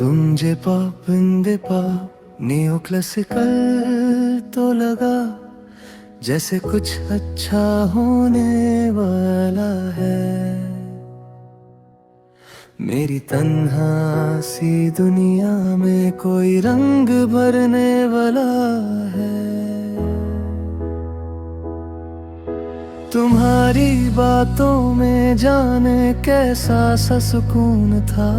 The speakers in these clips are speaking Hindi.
तुमजे pop in the pop neo classical तो लगा जैसे कुछ अच्छा होने वाला है। मेरी तन्हा सी दुनिया में कोई रंग भरने वाला है। तुम्हारी बातों में जाने कैसा सा सुकून था।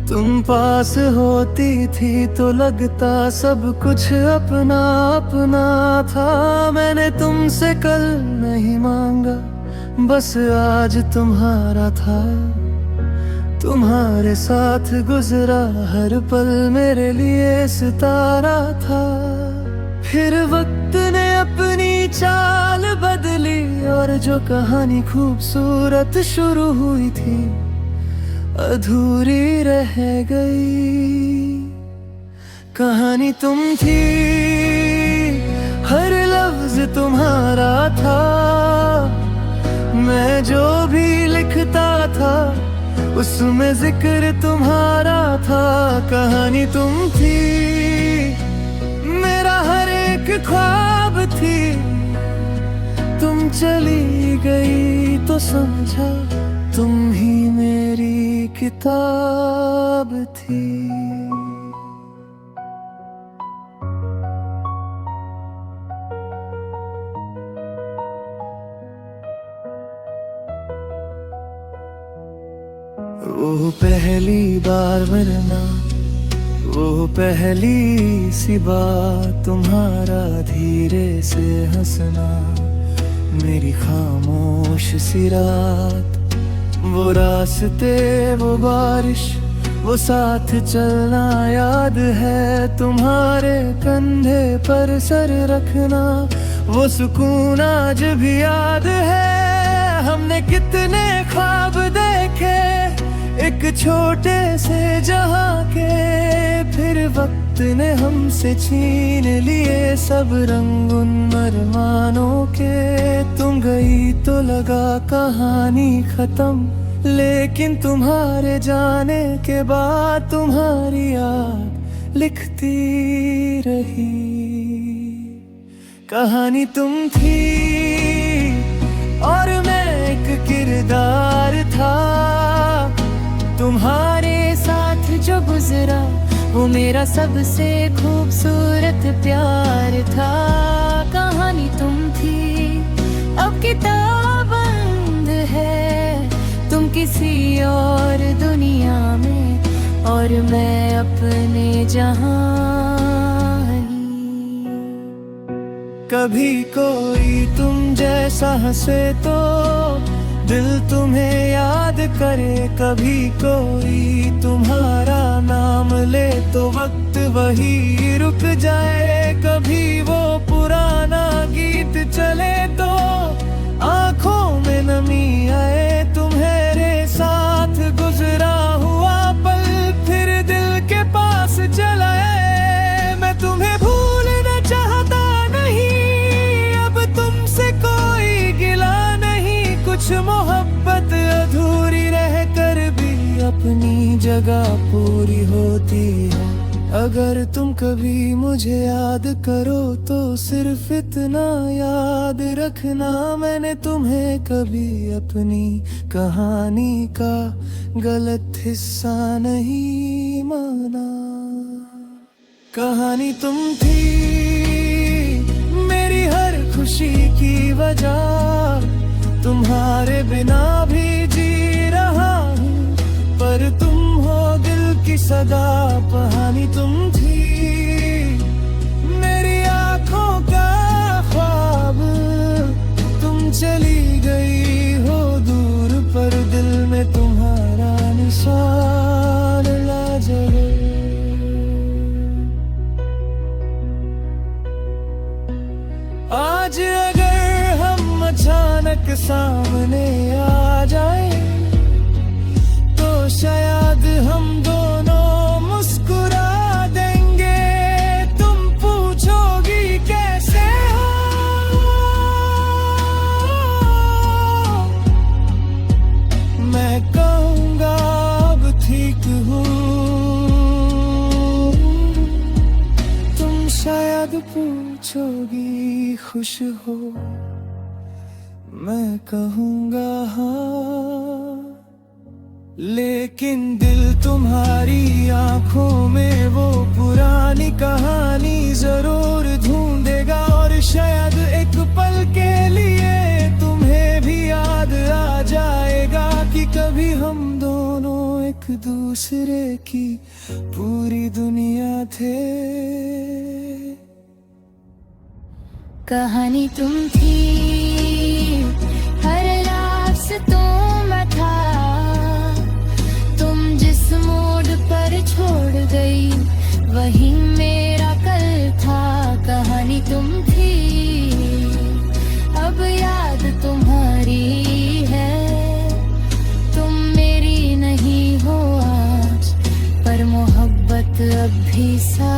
तुम पास होती थी तो लगता सब कुछ अपना अपना था। मैंने तुमसे कल नहीं मांगा, बस आज तुम्हारा था। तुम्हारे साथ गुजरा हर पल मेरे लिए सितारा था। फिर वक्त ने अपनी चाल बदली और जो कहानी खूबसूरत शुरू हुई थी अधूरी रह गई। कहानी तुम थी, हर लफ्ज तुम्हारा था। मैं जो भी लिखता था उसमें जिक्र तुम्हारा था। कहानी तुम थी, मेरा हर एक ख्वाब थी। तुम चली गई तो समझा तुम ही मेरी किताब थी। वो पहली बार मिलना, वो पहली सी बात, तुम्हारा धीरे से हंसना, मेरी खामोश सी रात, वो रास्ते, वो बारिश, वो साथ चलना याद है। तुम्हारे कंधे पर सर रखना, वो सुकून आज भी याद है। हमने कितने ख्वाब देखे एक छोटे से जहां के, फिर वक्त ने हमसे छीन लिए सब रंग उन अरमानों के। तुम गई तो लगा कहानी खत्म, लेकिन तुम्हारे जाने के बाद तुम्हारी याद लिखती रही। कहानी तुम थी और मैं एक किरदार था। तुम्हारे साथ जो गुजरा वो मेरा सबसे खूबसूरत प्यार था। कहानी तुम थी, अब किताब बंद है। तुम किसी और दुनिया में और मैं अपने जहां ही। कभी कोई तुम जैसा हंसे तो दिल तुम्हें याद करे, कभी कोई तुम्हारा नाम ले तो वक्त वही रुक जाए। कभी वो पुराना गीत चले तो आंखों में नमी आए। तुम्हारे साथ गुजरा हुआ पल फिर दिल के पास चलाए। मैं तुम्हें भूलना चाहता नहीं, अब तुमसे कोई गिला नहीं। कुछ मोहब्बत अधूरी रह कर भी अपनी जगह पूरी होती है। अगर तुम कभी मुझे याद करो तो सिर्फ इतना याद रखना, मैंने तुम्हें कभी अपनी कहानी का गलत हिस्सा नहीं माना। कहानी तुम थी, मेरी हर खुशी की वजह। तुम्हारे बिना भी जी रहा हूँ, पर तुम हो दिल की सदा। कहानी तुम थी, मेरी आँखों का ख्वाब। तुम चली गई हो दूर, पर दिल में तुम्हारा निशान लाजवाब। आज अगर हम अचानक सामने आ जाए तो शायद हम दोनों मुस्कुरा देंगे। तुम पूछोगी कैसे हो, मैं कहूँगा अब ठीक हूँ। पूछोगी खुश हो, मैं कहूँगा हाँ। लेकिन दिल तुम्हारी आंखों में वो पुरानी कहानी जरूर ढूंढेगा, और शायद एक पल के लिए तुम्हें भी याद आ जाएगा कि कभी हम दोनों एक दूसरे की पूरी दुनिया थे। कहानी तुम थी, हर लफ्ज़ तुम था, तुम जिस मोड़ पर छोड़ गई वही मेरा कल था। कहानी तुम थी, अब याद तुम्हारी है, तुम मेरी नहीं हो आज, पर मोहब्बत अब भी सा